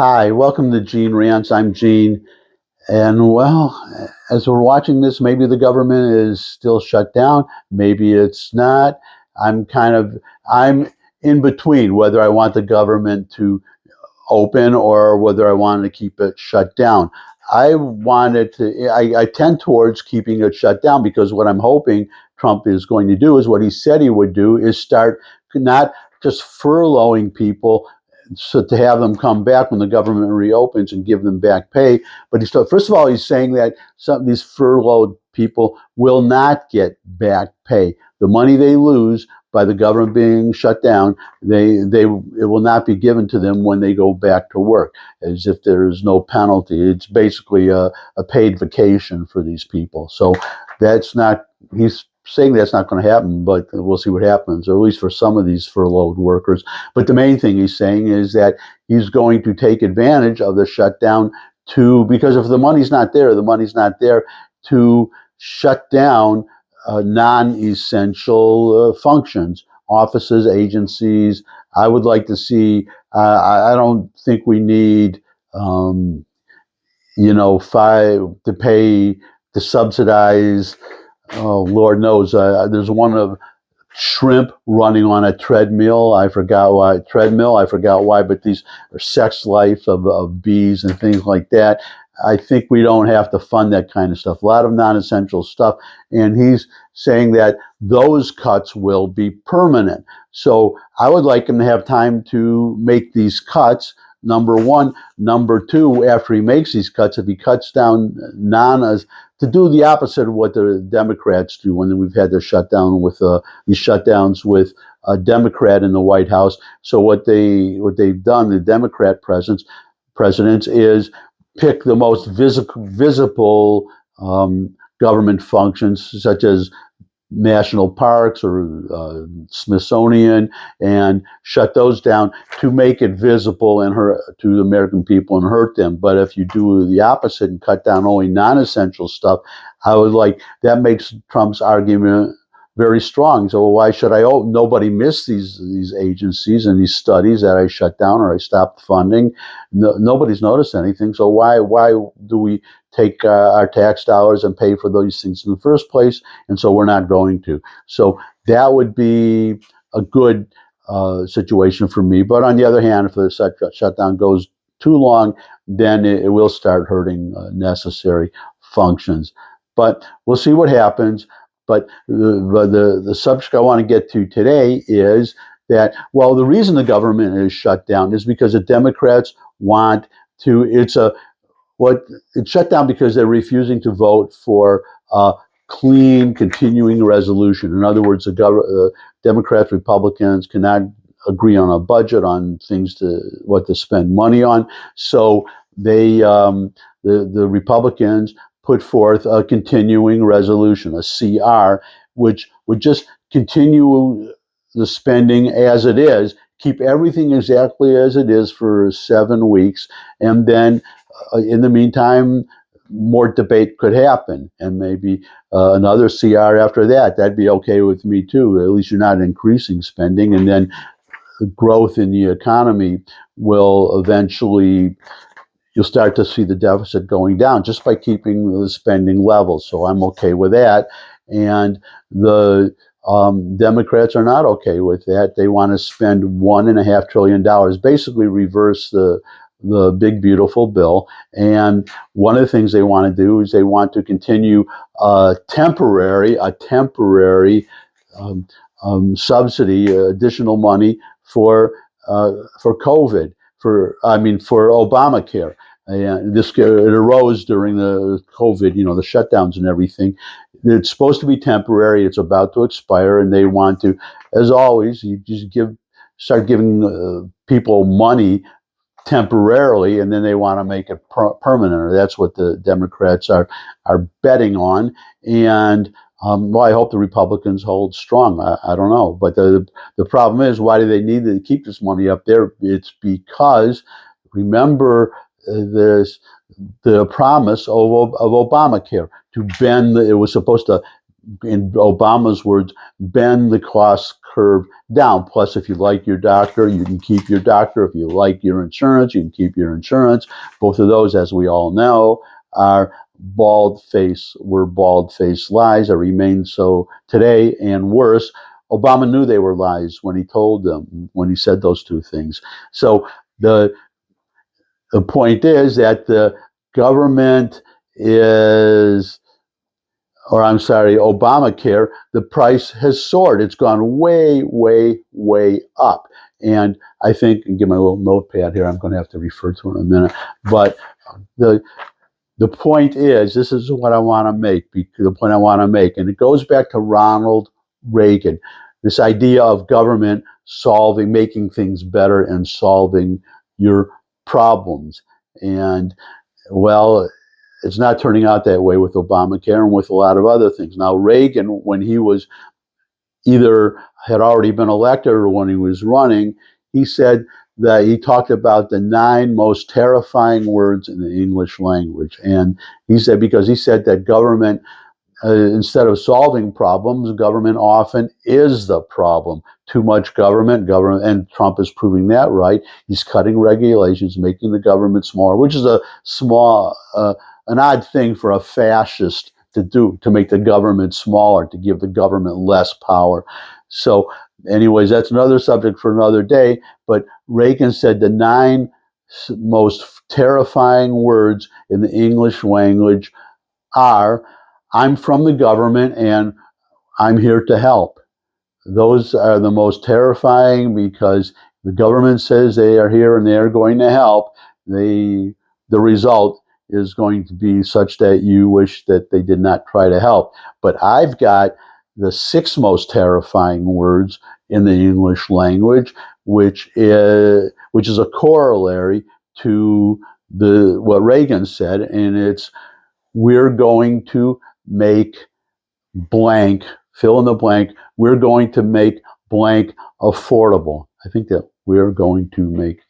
Hi, welcome to Gene Rants. I'm Gene. And well, as we're watching this, maybe the government is still shut down. Maybe it's not. I'm kind of, I'm in between whether I want the government to open or whether I wanted to keep it shut down. I tend towards keeping it shut down because what I'm hoping Trump is going to do is what he said he would do is start not just furloughing people so to have them come back when the government reopens and give them back pay. But first of all, he's saying that some of these furloughed people will not get back pay. The money they lose by the government being shut down, it will not be given to them when they go back to work, as if there is no penalty. It's basically a paid vacation for these people. So that's not. He's saying that's not going to happen, but we'll see what happens, or at least for some of these furloughed workers. But the main thing he's saying is that he's going to take advantage of the shutdown because if the money's not there, to shut down non-essential functions, offices, agencies. I would like to see. I don't think we need, to pay to subsidize. Oh, Lord knows. There's one of shrimp running on a treadmill. I forgot why, but these are sex life of bees and things like that. I think we don't have to fund that kind of stuff. A lot of non-essential stuff. And he's saying that those cuts will be permanent. So I would like him to have time to make these cuts. Number one. Number two, after he makes these cuts, if he cuts down to do the opposite of what the Democrats do when we've had the shutdown with these shutdowns with a Democrat in the White House. So what they've done, the Democrat presidents, is pick the most visible government functions, such as national parks or Smithsonian, and shut those down to make it visible and to the American people and hurt them. But if you do the opposite and cut down only non-essential stuff, that makes Trump's argument very strong. So why should I? Oh, nobody missed these agencies and these studies that I shut down or I stopped funding. No, nobody's noticed anything. So why do we take our tax dollars and pay for those things in the first place? And so we're not going to. So that would be a good situation for me. But on the other hand, if the shutdown goes too long, then it will start hurting necessary functions. But we'll see what happens. But the subject I want to get to today is that, well, the reason the government is shut down is because the Democrats want to. It's shut down because they're refusing to vote for a clean continuing resolution. In other words, the Democrats, Republicans cannot agree on a budget, on what to spend money on. So the Republicans put forth a continuing resolution, a CR, which would just continue the spending as it is, keep everything exactly as it is for 7 weeks, and then in the meantime, more debate could happen, and maybe another CR after that. That'd be okay with me too. At least you're not increasing spending, and then the growth in the economy will eventually. You'll start to see the deficit going down just by keeping the spending level. So I'm okay with that. And the Democrats are not okay with that. They want to spend $1.5 trillion, basically reverse the big beautiful bill. And one of the things they want to do is they want to continue a temporary subsidy, additional money for COVID, for Obamacare. It arose during the COVID, the shutdowns and everything. It's supposed to be temporary. It's about to expire, and they want to, as always, you just start giving people money temporarily, and then they want to make it permanent. That's what the Democrats are betting on. And well, I hope the Republicans hold strong. I don't know, but the problem is, why do they need to keep this money up there? It's because, remember, there's the promise of Obamacare to bend. It was supposed to in Obama's words, bend the cost curve down. Plus, if you like your doctor, you can keep your doctor. If you like your insurance, you can keep your insurance. Both of those, as we all know, are were bald-faced lies that remain so today, and worse. Obama knew they were lies when he told them, when he said those two things. So the point is that the government is, or I'm sorry, Obamacare, the price has soared. It's gone way, way, way up. And I think, and get my little notepad here, I'm going to have to refer to it in a minute. But the point is, this is what I want to make, the point I want to make, and it goes back to Ronald Reagan, this idea of government making things better and solving your problems. And, well, it's not turning out that way with Obamacare and with a lot of other things. Now, Reagan, when he was either had already been elected or when he was running, he said that he talked about the 9 most terrifying words in the English language. And he said, because he said that government, instead of solving problems, government often is the problem. Too much government, and Trump is proving that right. He's cutting regulations, making the government smaller, which is an odd thing for a fascist to do, to make the government smaller, to give the government less power. So anyways, that's another subject for another day. But Reagan said the 9 most terrifying words in the English language are, I'm from the government and I'm here to help. Those are the most terrifying because the government says they are here and they are going to help. The result is going to be such that you wish that they did not try to help. But I've got the 6 most terrifying words in the English language, which is a corollary to what Reagan said, and it's, we're going to make blank, fill in the blank, we're going to make blank affordable. I think that we're going to make,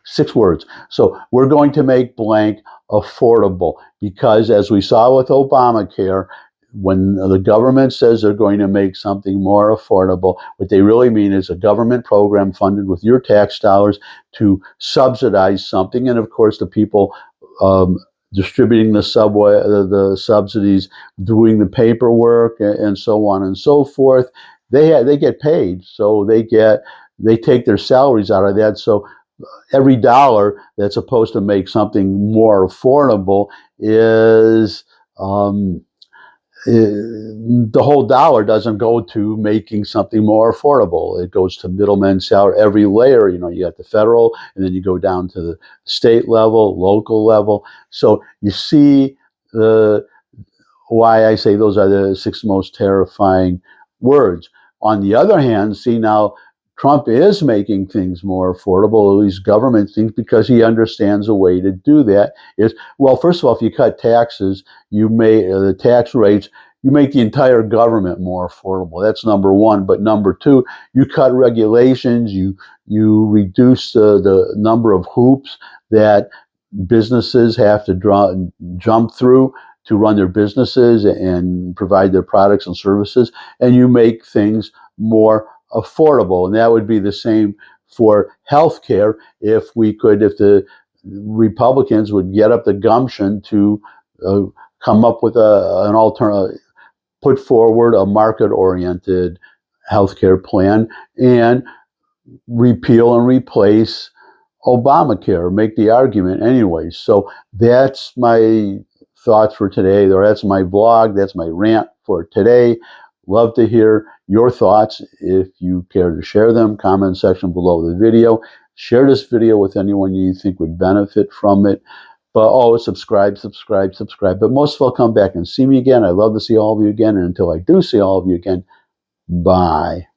6 words. So we're going to make blank affordable, because as we saw with Obamacare, when the government says they're going to make something more affordable, what they really mean is a government program funded with your tax dollars to subsidize something. And of course, the people distributing the subsidies, doing the paperwork, and so on and so forth, they get paid. So they take their salaries out of that. So every dollar that's supposed to make something more affordable is the whole dollar doesn't go to making something more affordable. It goes to middlemen salary, every layer. You got the federal, and then you go down to the state level, local level. So you see why I say those are the 6 most terrifying words. On the other hand, see, now Trump is making things more affordable, at least government things, because he understands a way to do that. Is, well, first of all, if you cut taxes, you make the tax rates, you make the entire government more affordable. That's number one. But number two, you cut regulations, you reduce the number of hoops that businesses have to jump through to run their businesses and provide their products and services, and you make things more affordable. And that would be the same for healthcare if the Republicans would get up the gumption to come up with an alternative, put forward a market-oriented healthcare plan and repeal and replace Obamacare, make the argument anyway. So that's my thoughts for today. That's my vlog. That's my rant for today. Love to hear your thoughts. If you care to share them, comment section below the video. Share this video with anyone you think would benefit from it. But subscribe. But most of all, come back and see me again. I'd love to see all of you again. And until I do see all of you again, bye.